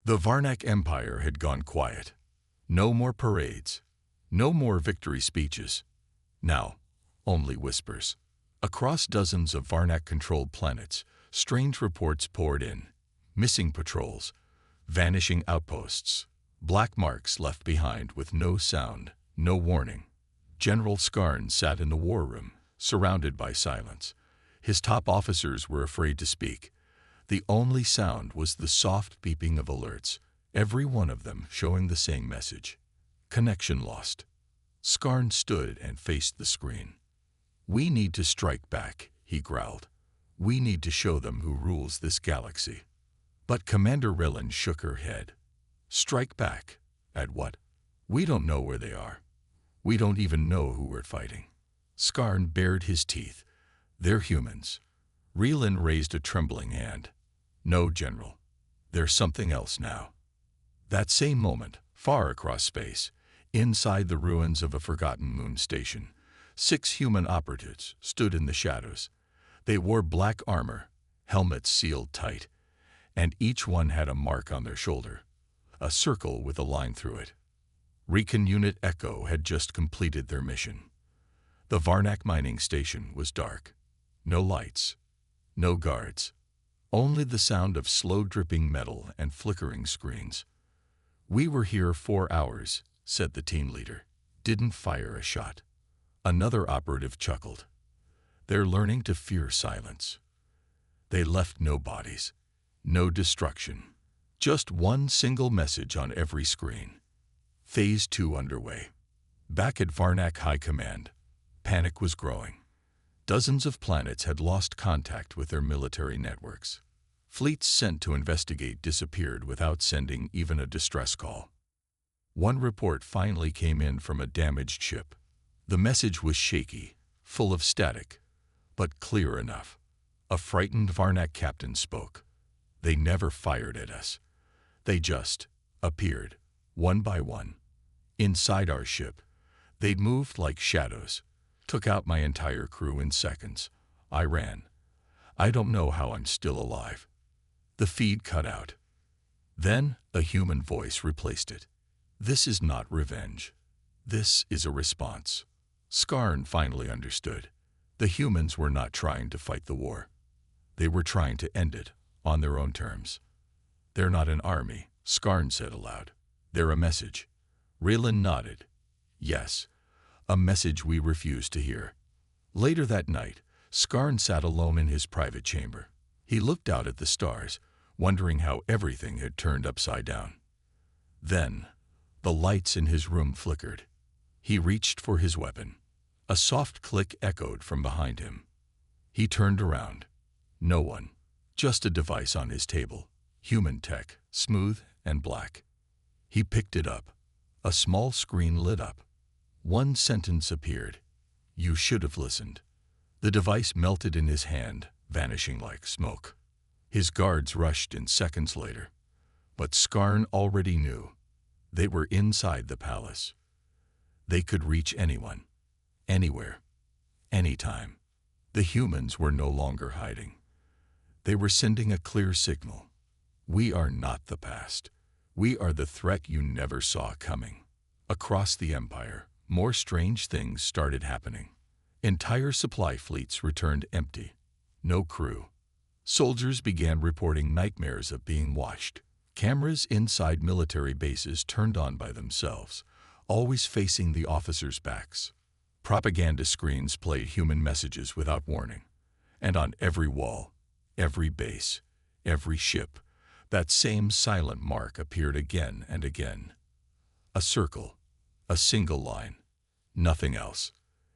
The Varnak Empire had gone quiet. No more parades. No more victory speeches. Now, only whispers. Across dozens of Varnak-controlled planets, strange reports poured in. Missing patrols, vanishing outposts, black marks left behind with no sound, no warning. General Skarn sat in the war room, surrounded by silence. His top officers were afraid to speak. The only sound was the soft beeping of alerts, every one of them showing the same message. Connection lost. Skarn stood and faced the screen. "We need to strike back," he growled. "We need to show them who rules this galaxy." But Commander Rillen shook her head. "Strike back? At what? We don't know where they are. We don't even know who we're fighting." Skarn bared his teeth. "They're humans." Rillen raised a trembling hand. "No, General. There's something else now." That same moment, far across space, inside the ruins of a forgotten moon station, 6 human operatives stood in the shadows. They wore black armor, helmets sealed tight, and each one had a mark on their shoulder, a circle with a line through it. Recon Unit Echo had just completed their mission. The Varnak mining station was dark. No lights, no guards, only the sound of slow-dripping metal and flickering screens. "We were here 4 hours," said the team leader. "Didn't fire a shot." Another operative chuckled. "They're learning to fear silence." They left no bodies, no destruction, just one single message on every screen. Phase 2 underway. Back at Varnak High Command, panic was growing. Dozens of planets had lost contact with their military networks. Fleets sent to investigate disappeared without sending even a distress call. One report finally came in from a damaged ship. The message was shaky, full of static, but clear enough. A frightened Varnak captain spoke. "They never fired at us. They just appeared, one by one. Inside our ship, they'd moved like shadows. Took out my entire crew in seconds. I ran. I don't know how I'm still alive." The feed cut out. Then a human voice replaced it. "This is not revenge. This is a response." Skarn finally understood. The humans were not trying to fight the war. They were trying to end it on their own terms. "They're not an army," Skarn said aloud. "They're a message." Rillen nodded. "Yes, a message we refuse to hear." Later that night, Skarn sat alone in his private chamber. He looked out at the stars, wondering how everything had turned upside down. Then, the lights in his room flickered. He reached for his weapon. A soft click echoed from behind him. He turned around. No one. Just a device on his table. Human tech, smooth and black. He picked it up. A small screen lit up. One sentence appeared. "You should have listened." The device melted in his hand, vanishing like smoke. His guards rushed in seconds later. But Skarn already knew. They were inside the palace. They could reach anyone, anywhere, anytime. The humans were no longer hiding. They were sending a clear signal. "We are not the past. We are the threat you never saw coming." Across the Empire, more strange things started happening. Entire supply fleets returned empty. No crew. Soldiers began reporting nightmares of being watched. Cameras inside military bases turned on by themselves, always facing the officers' backs. Propaganda screens played human messages without warning. And on every wall, every base, every ship, that same silent mark appeared again and again. A circle, a single line, nothing else.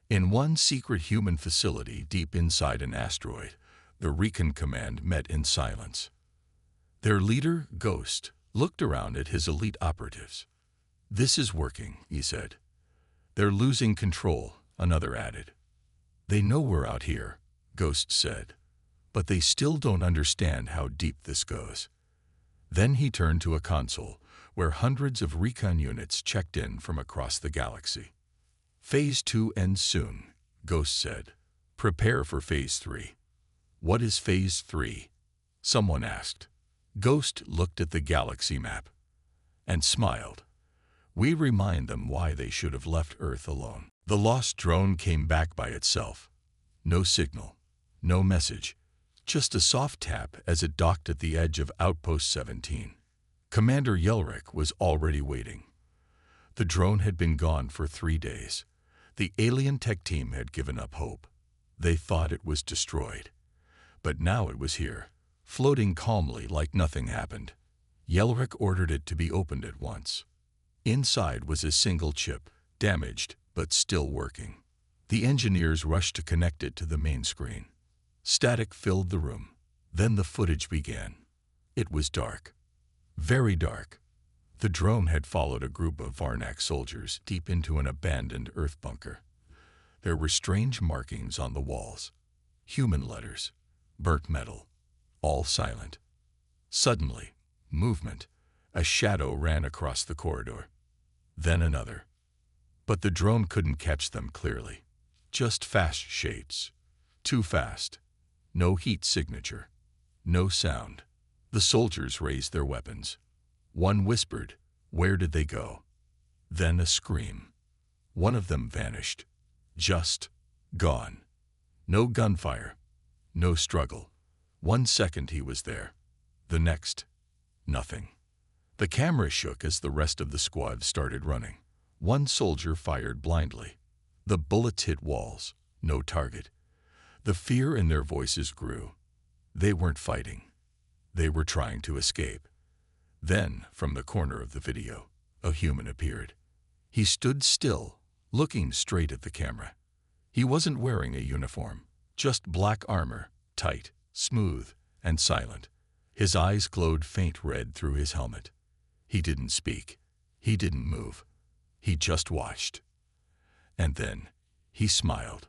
In one secret human facility deep inside an asteroid, the Recon command met in silence. Their leader, Ghost, looked around at his elite operatives. "This is working," he said. "They're losing control," another added. "They know we're out here," Ghost said, "but they still don't understand how deep this goes." Then he turned to a console where hundreds of Recon units checked in from across the galaxy. "Phase 2 ends soon," Ghost said. "Prepare for Phase 3. "What is Phase 3? Someone asked. Ghost looked at the galaxy map and smiled. We remind them why they should have left Earth alone. The lost drone came back by itself. No signal, no message, just a soft tap as it docked at the edge of Outpost 17. Commander Yelric was already waiting. The drone had been gone for 3 days. The alien tech team had given up hope. They thought it was destroyed. But now it was here, floating calmly like nothing happened. Yelric ordered it to be opened at once. Inside was a single chip, damaged but still working. The engineers rushed to connect it to the main screen. Static filled the room. Then the footage began. It was dark. Very dark. The drone had followed a group of Varnak soldiers deep into an abandoned Earth bunker. There were strange markings on the walls. Human letters. Burnt metal. All silent. Suddenly, movement. A shadow ran across the corridor. Then another. But the drone couldn't catch them clearly. Just fast shades. Too fast. No heat signature. No sound. The soldiers raised their weapons. One whispered, "Where did they go?" Then a scream. One of them vanished. Just gone. No gunfire. No struggle. 1 second he was there. The next, nothing. The camera shook as the rest of the squad started running. One soldier fired blindly. The bullets hit walls. No target. The fear in their voices grew. They weren't fighting. They were trying to escape. Then, from the corner of the video, a human appeared. He stood still, looking straight at the camera. He wasn't wearing a uniform, just black armor, tight, smooth, and silent. His eyes glowed faint red through his helmet. He didn't speak. He didn't move. He just watched. And then, he smiled.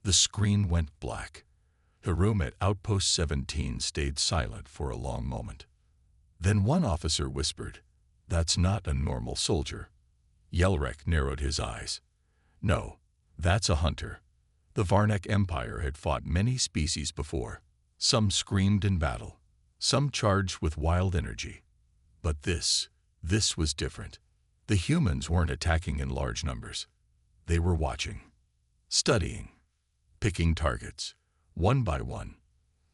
The screen went black. The room at Outpost 17 stayed silent for a long moment. Then one officer whispered, "That's not a normal soldier." Yelric narrowed his eyes. "No, that's a hunter." The Varnak Empire had fought many species before. Some screamed in battle. Some charged with wild energy. But this was different. The humans weren't attacking in large numbers. They were watching, studying, picking targets, one by one.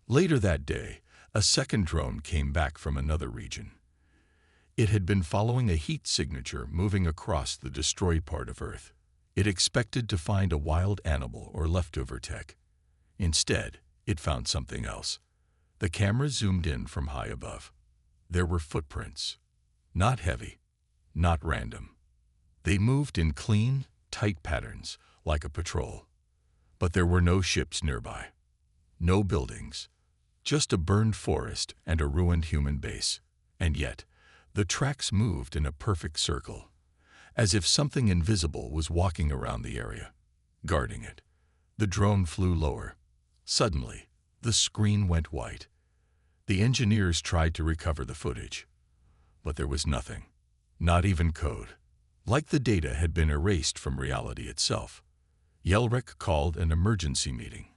Later that day, a second drone came back from another region. It had been following a heat signature moving across the destroyed part of Earth. It expected to find a wild animal or leftover tech. Instead, it found something else. The camera zoomed in from high above. There were footprints. Not heavy, not random. They moved in clean, tight patterns, like a patrol. But there were no ships nearby. No buildings. Just a burned forest and a ruined human base. And yet, the tracks moved in a perfect circle, as if something invisible was walking around the area, guarding it. The drone flew lower. Suddenly, the screen went white. The engineers tried to recover the footage, but there was nothing, not even code. Like the data had been erased from reality itself. Yelric called an emergency meeting.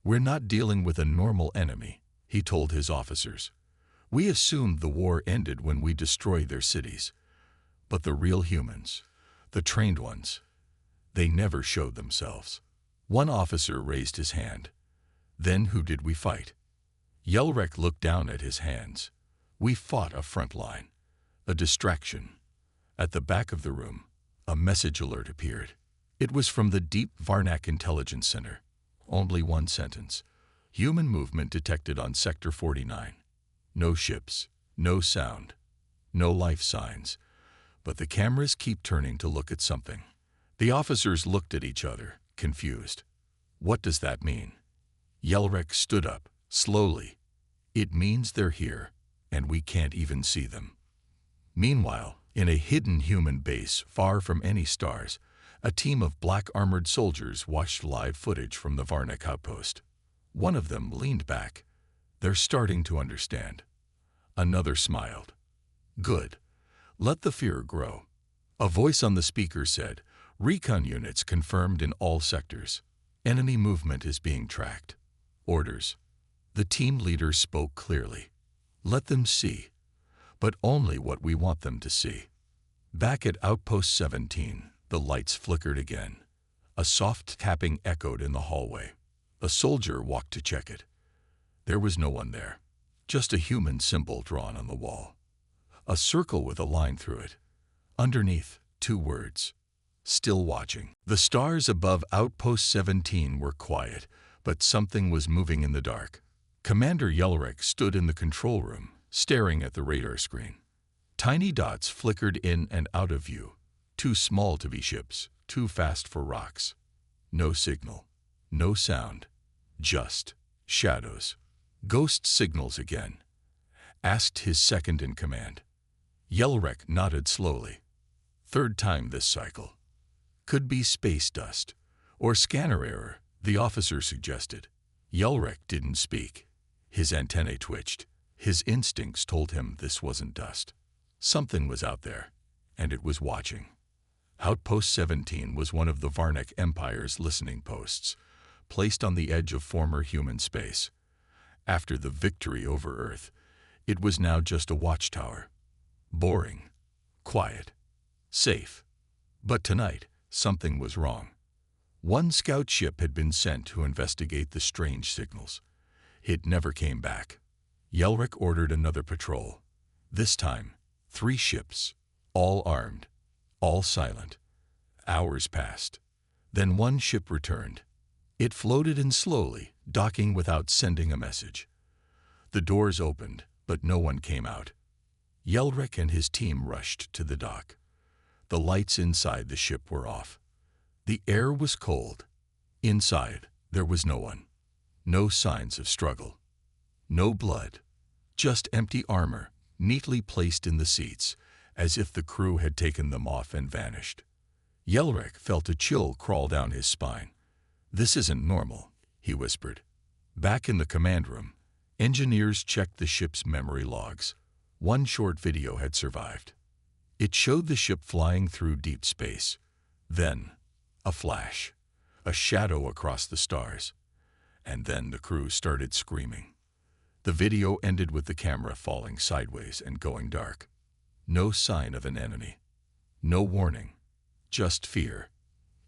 "We're not dealing with a normal enemy," he told his officers. "We assumed the war ended when we destroyed their cities. But the real humans, the trained ones, they never showed themselves." One officer raised his hand. "Then who did we fight?" Yelric looked down at his hands. "We fought a front line, a distraction." At the back of the room, a message alert appeared. It was from the Deep Varnak Intelligence Center. Only one sentence. "Human movement detected on Sector 49. No ships, no sound, no life signs. But the cameras keep turning to look at something." The officers looked at each other, confused. "What does that mean?" Yelric stood up, slowly. "It means they're here, and we can't even see them." Meanwhile, in a hidden human base far from any stars, a team of black-armored soldiers watched live footage from the Varnak outpost. One of them leaned back. "They're starting to understand." Another smiled. "Good. Let the fear grow." A voice on the speaker said, "Recon units confirmed in all sectors. Enemy movement is being tracked. Orders." The team leader spoke clearly. Let them see, but only what we want them to see. Back at Outpost 17, the lights flickered again. A soft tapping echoed in the hallway. A soldier walked to check it. There was no one there, just a human symbol drawn on the wall. A circle with a line through it. Underneath, 2 words. Still watching. The stars above Outpost 17 were quiet, but something was moving in the dark. Commander Yelrick stood in the control room, staring at the radar screen. Tiny dots flickered in and out of view, too small to be ships, too fast for rocks. No signal, no sound, just shadows. Ghost signals again, asked his second in command. Yelrick nodded slowly. 3rd time this cycle. Could be space dust, or scanner error, the officer suggested. Yelrick didn't speak. His antennae twitched. His instincts told him this wasn't dust. Something was out there, and it was watching. Outpost 17 was one of the Varnak Empire's listening posts, placed on the edge of former human space. After the victory over Earth, it was now just a watchtower. Boring, quiet, safe. But tonight, something was wrong. One scout ship had been sent to investigate the strange signals. It never came back. Yelrick ordered another patrol. This time, 3 ships, all armed, all silent. Hours passed. Then one ship returned. It floated in slowly, docking without sending a message. The doors opened, but no one came out. Yelrick and his team rushed to the dock. The lights inside the ship were off. The air was cold. Inside, there was no one. No signs of struggle. No blood. Just empty armor, neatly placed in the seats, as if the crew had taken them off and vanished. Yelrick felt a chill crawl down his spine. "This isn't normal," he whispered. Back in the command room, engineers checked the ship's memory logs. One short video had survived. It showed the ship flying through deep space. Then, a flash, a shadow across the stars. And then the crew started screaming. The video ended with the camera falling sideways and going dark. No sign of an enemy. No warning. Just fear.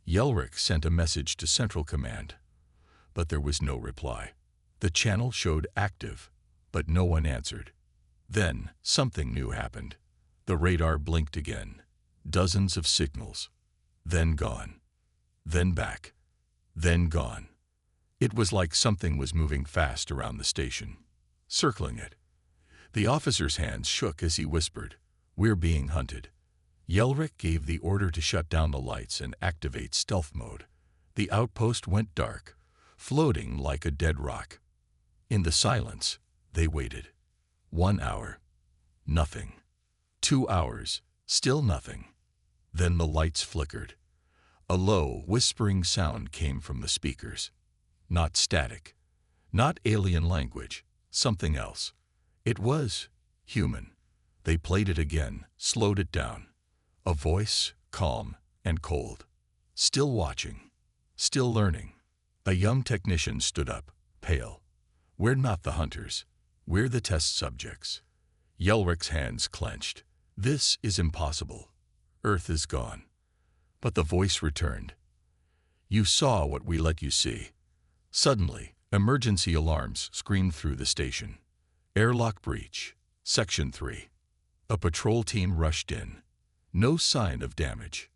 Yelrick sent a message to Central Command, but there was no reply. The channel showed active, but no one answered. Then, something new happened. The radar blinked again. Dozens of signals. Then gone. Then back. Then gone. It was like something was moving fast around the station, circling it. The officer's hands shook as he whispered, "We're being hunted." Yelrick gave the order to shut down the lights and activate stealth mode. The outpost went dark, floating like a dead rock. In the silence, they waited. 1 hour. Nothing. 2 hours. Still nothing. Then the lights flickered. A low, whispering sound came from the speakers. Not static. Not alien language. Something else. It was human. They played it again, slowed it down. A voice, calm and cold. Still watching. Still learning. A young technician stood up, pale. "We're not the hunters. We're the test subjects." Yelrick's hands clenched. "This is impossible. Earth is gone." But the voice returned. "You saw what we let you see." Suddenly, emergency alarms screamed through the station. Airlock breach. Section 3. A patrol team rushed in. No sign of damage.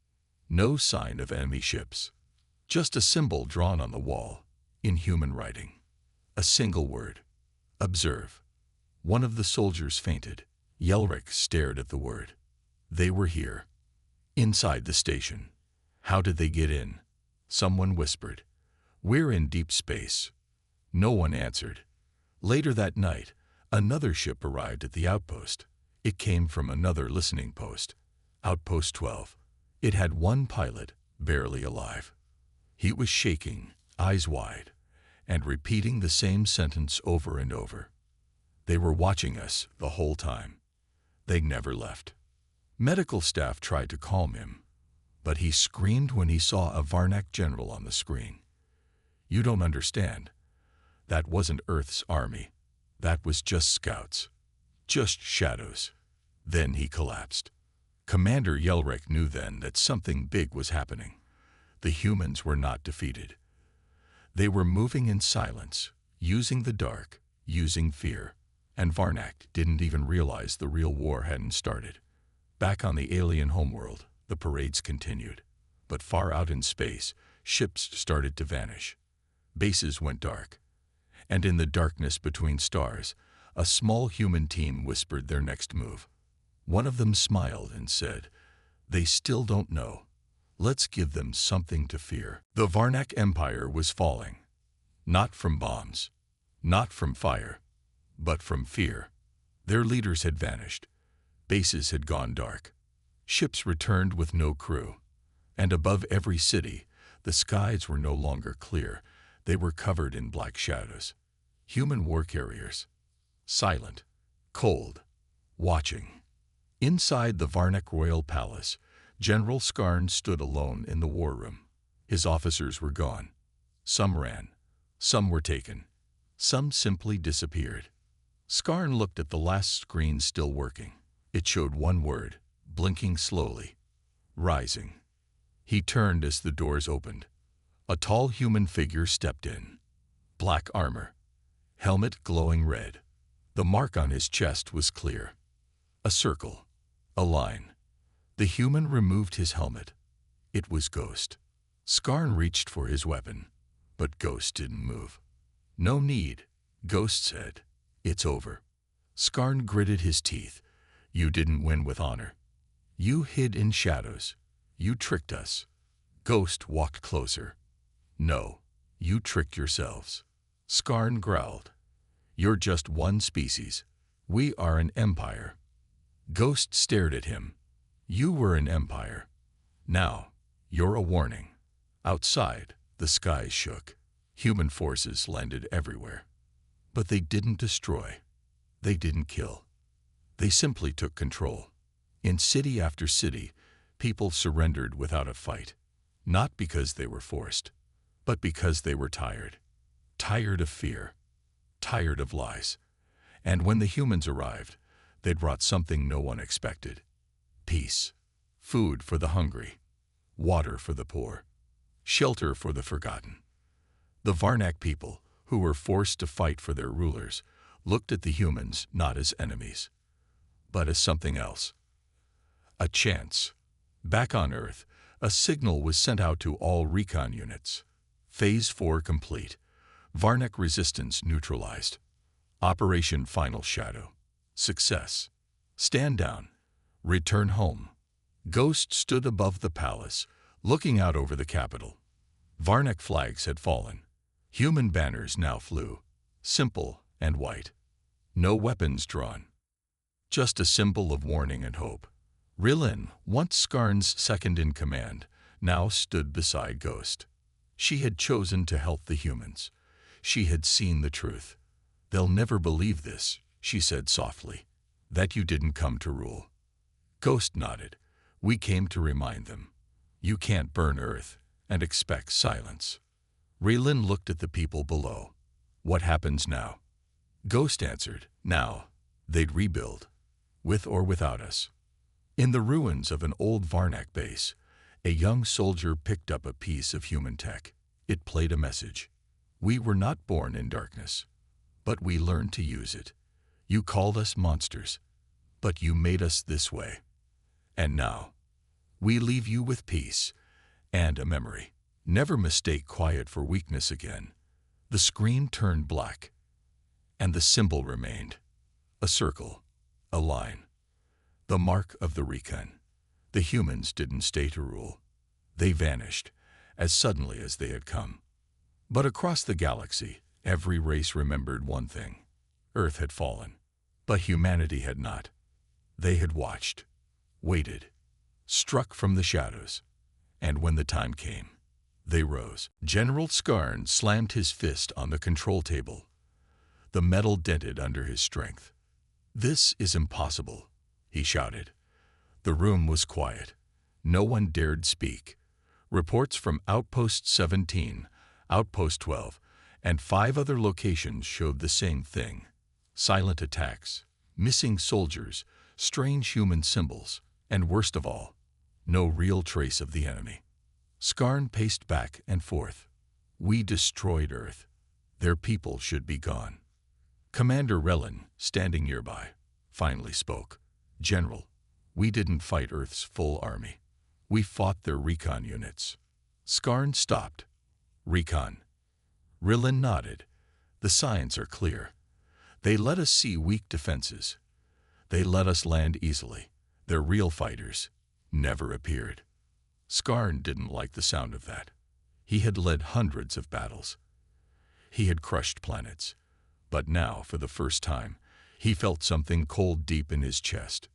No sign of enemy ships. Just a symbol drawn on the wall, in human writing. A single word. Observe. One of the soldiers fainted. Yelrick stared at the word. They were here. Inside the station. How did they get in? Someone whispered. "We're in deep space." No one answered. Later that night, another ship arrived at the outpost. It came from another listening post, Outpost 12. It had one pilot, barely alive. He was shaking, eyes wide, and repeating the same sentence over and over. "They were watching us the whole time. They never left." Medical staff tried to calm him, but he screamed when he saw a Varnak general on the screen. "You don't understand. That wasn't Earth's army. That was just scouts. Just shadows. Then he collapsed. Commander Yelrick knew then that something big was happening. The humans were not defeated. They were moving in silence, using the dark, using fear. And Varnak didn't even realize the real war hadn't started. Back on the alien homeworld, the parades continued. But far out in space, ships started to vanish. Bases went dark. And in the darkness between stars, a small human team whispered their next move. One of them smiled and said, "They still don't know. Let's give them something to fear." The Varnak Empire was falling. Not from bombs, not from fire, but from fear. Their leaders had vanished. Bases had gone dark. Ships returned with no crew. And above every city, the skies were no longer clear. They were covered in black shadows. Human war carriers. Silent, cold, watching. Inside the Varnak royal palace, General Skarn stood alone in the war room. His officers were gone. Some ran. Some were taken. Some simply disappeared. Skarn looked at the last screen still working. It showed one word, blinking slowly. Rising. He turned as the doors opened. A tall human figure stepped in. Black armor. Helmet glowing red. The mark on his chest was clear. A circle. A line. The human removed his helmet. It was Ghost. Skarn reached for his weapon, but Ghost didn't move. "No need," Ghost said. "It's over." Skarn gritted his teeth. "You didn't win with honor. You hid in shadows. You tricked us." Ghost walked closer. "No, you tricked yourselves." Skarn growled. "You're just one species. We are an empire." Ghost stared at him. "You were an empire. Now, you're a warning." Outside, the skies shook. Human forces landed everywhere. But they didn't destroy. They didn't kill. They simply took control. In city after city, people surrendered without a fight. Not because they were forced, but because they were tired. Tired of fear. Tired of lies. And when the humans arrived, they brought something no one expected. Peace. Food for the hungry. Water for the poor. Shelter for the forgotten. The Varnak people, who were forced to fight for their rulers, looked at the humans not as enemies, but as something else. A chance. Back on Earth, a signal was sent out to all Recon units. Phase 4 complete. Varnak resistance neutralized. Operation Final Shadow. Success. Stand down. Return home. Ghost stood above the palace, looking out over the capital. Varnak flags had fallen. Human banners now flew, simple and white. No weapons drawn. Just a symbol of warning and hope. Rilin, once Skarn's second-in-command, now stood beside Ghost. She had chosen to help the humans. She had seen the truth. "They'll never believe this," she said softly, "that you didn't come to rule." Ghost nodded. "We came to remind them. You can't burn Earth and expect silence." Rilin looked at the people below. "What happens now?" Ghost answered, "Now, they'd rebuild, with or without us." In the ruins of an old Varnak base, a young soldier picked up a piece of human tech. It played a message. "We were not born in darkness, but we learned to use it. You called us monsters, but you made us this way. And now, we leave you with peace and a memory. Never mistake quiet for weakness again." The screen turned black, and the symbol remained. A circle, a line. The mark of the Recon. The humans didn't stay to rule. They vanished, as suddenly as they had come. But across the galaxy, every race remembered one thing. Earth had fallen, but humanity had not. They had watched, waited, struck from the shadows, and when the time came, they rose. General Skarn slammed his fist on the control table. The metal dented under his strength. "This is impossible," he shouted. The room was quiet. No one dared speak. Reports from Outpost 17, Outpost 12, and 5 other locations showed the same thing. Silent attacks, Missing soldiers, strange human symbols, and worst of all, no real trace of the enemy. Skarn paced back and forth. We destroyed Earth. Their people should be gone. Commander Relin, standing nearby, finally spoke. General, we didn't fight Earth's full army. We fought their Recon units. Skarn stopped. Recon. Relin nodded. The signs are clear. They let us see weak defenses. They let us land easily. Their real fighters never appeared. Skarn didn't like the sound of that. He had led hundreds of battles. He had crushed planets. But now, for the first time, he felt something cold deep in his chest.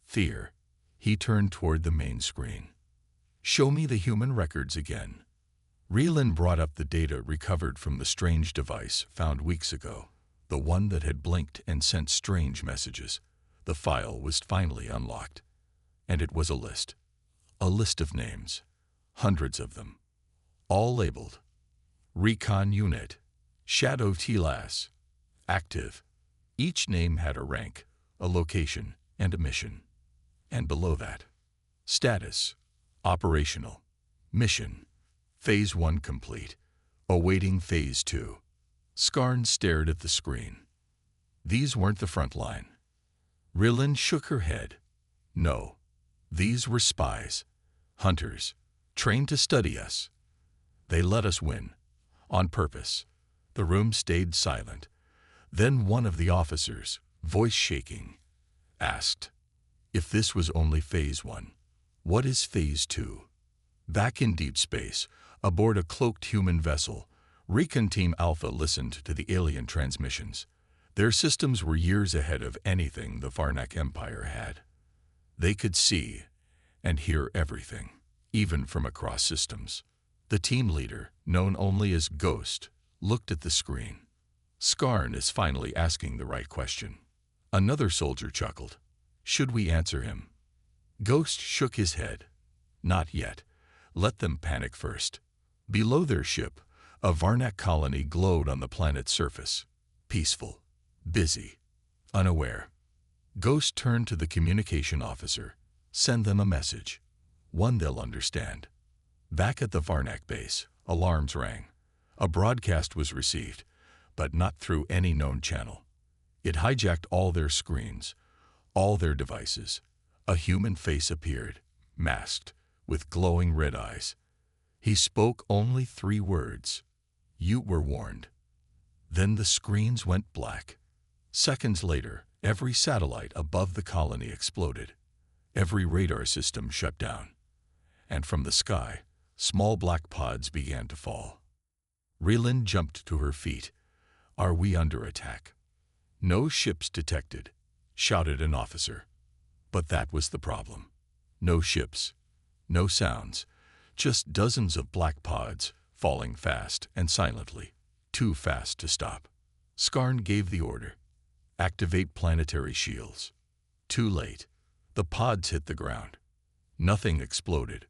Fear. He turned toward the main screen. Show me the human records again. Relin brought up the data recovered from the strange device found weeks ago, the one that had blinked and sent strange messages. The file was finally unlocked. And it was a list. A list of names. Hundreds of them. All labeled. Recon Unit. Shadow TLAS. Active. Each name had a rank, a location, and a mission. And below that, status. Operational. Mission. Phase 1 complete. Awaiting Phase 2. Skarn stared at the screen. These weren't the front line. Relin shook her head. No. These were spies. Hunters. Trained to study us. They let us win. On purpose. The room stayed silent. Then one of the officers, voice shaking, asked, if this was only Phase 1, what is Phase 2? Back in deep space, aboard a cloaked human vessel, Recon Team Alpha listened to the alien transmissions. Their systems were years ahead of anything the Varnak Empire had. They could see and hear everything, even from across systems. The team leader, known only as Ghost, looked at the screen. Skarn is finally asking the right question. Another soldier chuckled. Should we answer him? Ghost shook his head. Not yet. Let them panic first. Below their ship, a Varnak colony glowed on the planet's surface. Peaceful. Busy. Unaware. Ghost turned to the communication officer. Send them a message. One they'll understand. Back at the Varnak base, alarms rang. A broadcast was received, but not through any known channel. It hijacked all their screens, all their devices. A human face appeared, masked, with glowing red eyes. He spoke only 3 words. You were warned. Then the screens went black. Seconds later, every satellite above the colony exploded. Every radar system shut down. And from the sky, small black pods began to fall. Relin jumped to her feet. Are we under attack? No ships detected, shouted an officer. But that was the problem. No ships, no sounds, just dozens of black pods falling fast and silently, too fast to stop. Skarn gave the order. Activate planetary shields. Too late. The pods hit the ground. Nothing exploded.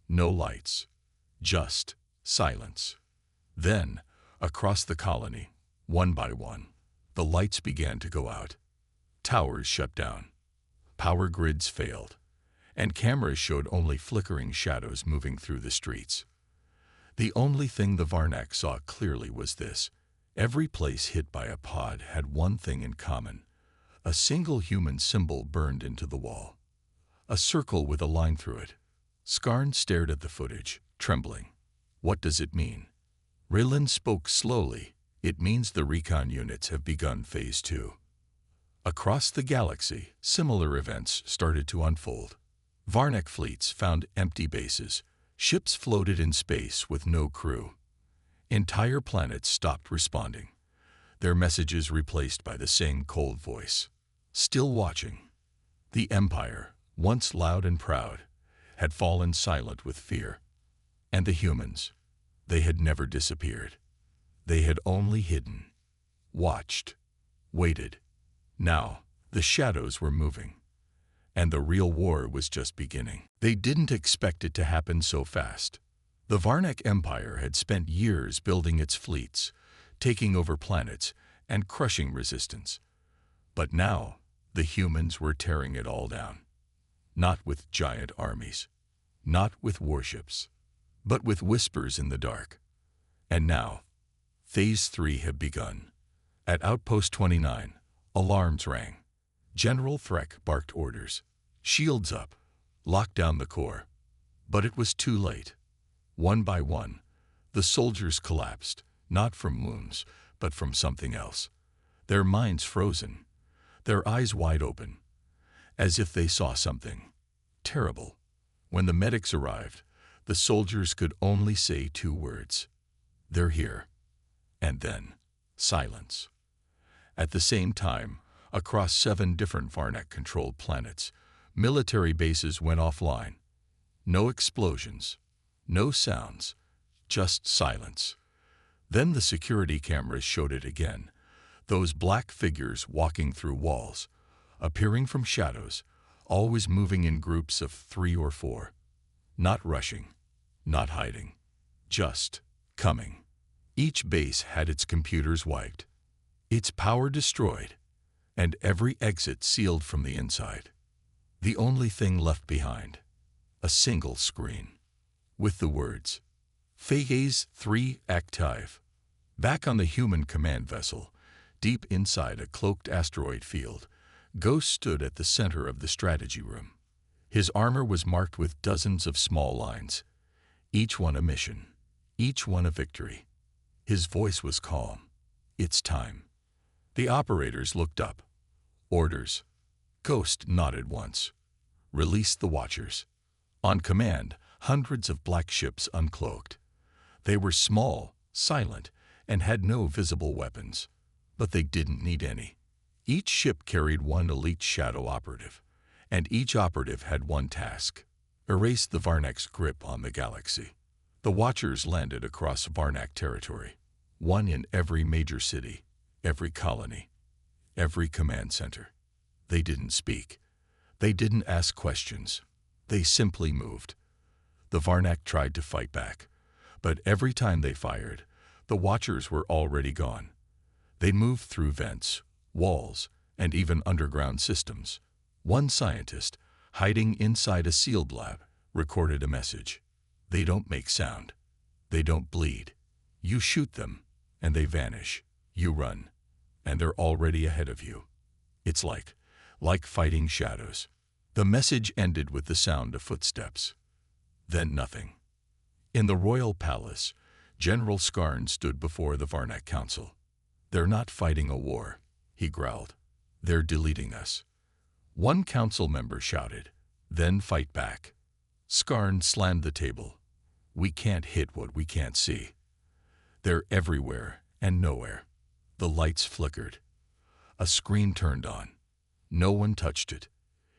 No lights. Just silence. Then, across the colony, one by one, the lights began to go out. Towers shut down. Power grids failed. And cameras showed only flickering shadows moving through the streets. The only thing the Varnak saw clearly was this. Every place hit by a pod had one thing in common. A single human symbol burned into the wall. A circle with a line through it. Skarn stared at the footage, trembling. What does it mean? Relin spoke slowly. It means the Recon units have begun Phase 2. Across the galaxy, similar events started to unfold. Varnak fleets found empty bases. Ships floated in space with no crew. Entire planets stopped responding, their messages replaced by the same cold voice. Still watching. The Empire, once loud and proud, had fallen silent with fear. And the humans, they had never disappeared. They had only hidden, watched, waited. Now, the shadows were moving. And the real war was just beginning. They didn't expect it to happen so fast. The Varnak Empire had spent years building its fleets, taking over planets, and crushing resistance. But now, The humans were tearing it all down. Not with giant armies, not with warships, but with whispers in the dark. And now, Phase 3 had begun. At Outpost 29, alarms rang. General Threck barked orders. Shields up. Lock down the core. But it was too late. One by one, the soldiers collapsed, not from wounds, but from something else. Their minds frozen, their eyes wide open, as if they saw something terrible. When the medics arrived, the soldiers could only say two words. They're here. And then, silence. At the same time, across 7 different Varnak-controlled planets, military bases went offline. No explosions, no sounds, just silence. Then the security cameras showed it again. Those black figures walking through walls, appearing from shadows, always moving in groups of 3 or 4. Not rushing, not hiding, just coming. Each base had its computers wiped, its power destroyed, and every exit sealed from the inside. The only thing left behind, a single screen, with the words, Phase 3 active. Back on the human command vessel, deep inside a cloaked asteroid field, Ghost stood at the center of the strategy room. His armor was marked with dozens of small lines, each one a mission, each one a victory. His voice was calm. It's time. The operators looked up. Orders. Ghost nodded once. Release the Watchers. On command, hundreds of black ships uncloaked. They were small, silent, and had no visible weapons. But they didn't need any. Each ship carried one elite shadow operative, and each operative had one task: erase the Varnak's grip on the galaxy. The Watchers landed across Varnak territory, one in every major city, every colony, every command center. They didn't speak. They didn't ask questions. They simply moved. The Varnak tried to fight back, but every time they fired, the Watchers were already gone. They moved through vents, walls, and even underground systems. One scientist, hiding inside a sealed lab, recorded a message. They don't make sound. They don't bleed. You shoot them, and they vanish. You run, and they're already ahead of you. It's like fighting shadows. The message ended with the sound of footsteps. Then nothing. In the royal palace, General Skarn stood before the Varnak Council. They're not fighting a war, he growled. They're deleting us. One council member shouted, then fight back. Skarn slammed the table. We can't hit what we can't see. They're everywhere and nowhere. The lights flickered. A screen turned on. No one touched it.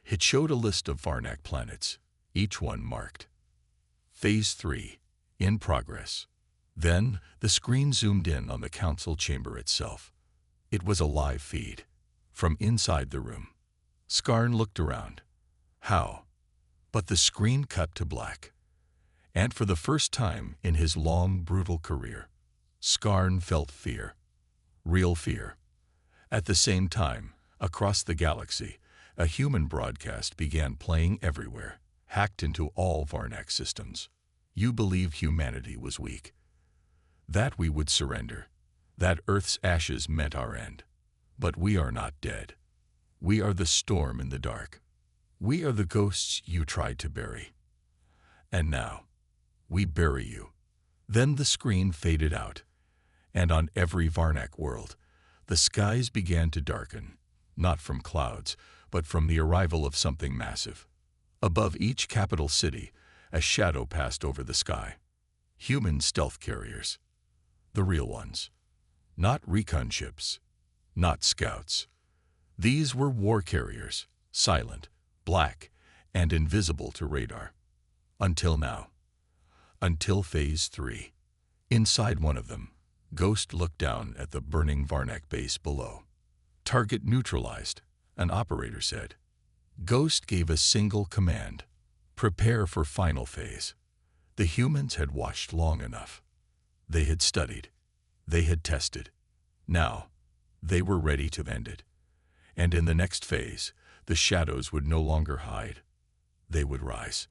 It showed a list of Varnak planets, each one marked. Phase 3, in progress. Then the screen zoomed in on the council chamber itself. It was a live feed, from inside the room. Skarn looked around. How? But the screen cut to black. And for the first time in his long, brutal career, Skarn felt fear. Real fear. At the same time, across the galaxy, a human broadcast began playing everywhere, hacked into all Varnak systems. You believe humanity was weak, that we would surrender, that Earth's ashes meant our end. But we are not dead. We are the storm in the dark. We are the ghosts you tried to bury. And now, we bury you. Then the screen faded out, and on every Varnak world, the skies began to darken, not from clouds, but from the arrival of something massive. Above each capital city, a shadow passed over the sky. Human stealth carriers. The real ones. Not recon ships. Not scouts. These were war carriers, silent, black, and invisible to radar. Until now. Until Phase 3. Inside one of them, Ghost looked down at the burning Varnak base below. Target neutralized, an operator said. Ghost gave a single command. Prepare for final phase. The humans had watched long enough. They had studied. They had tested. Now, they were ready to end it. And in the next phase, the shadows would no longer hide. They would rise.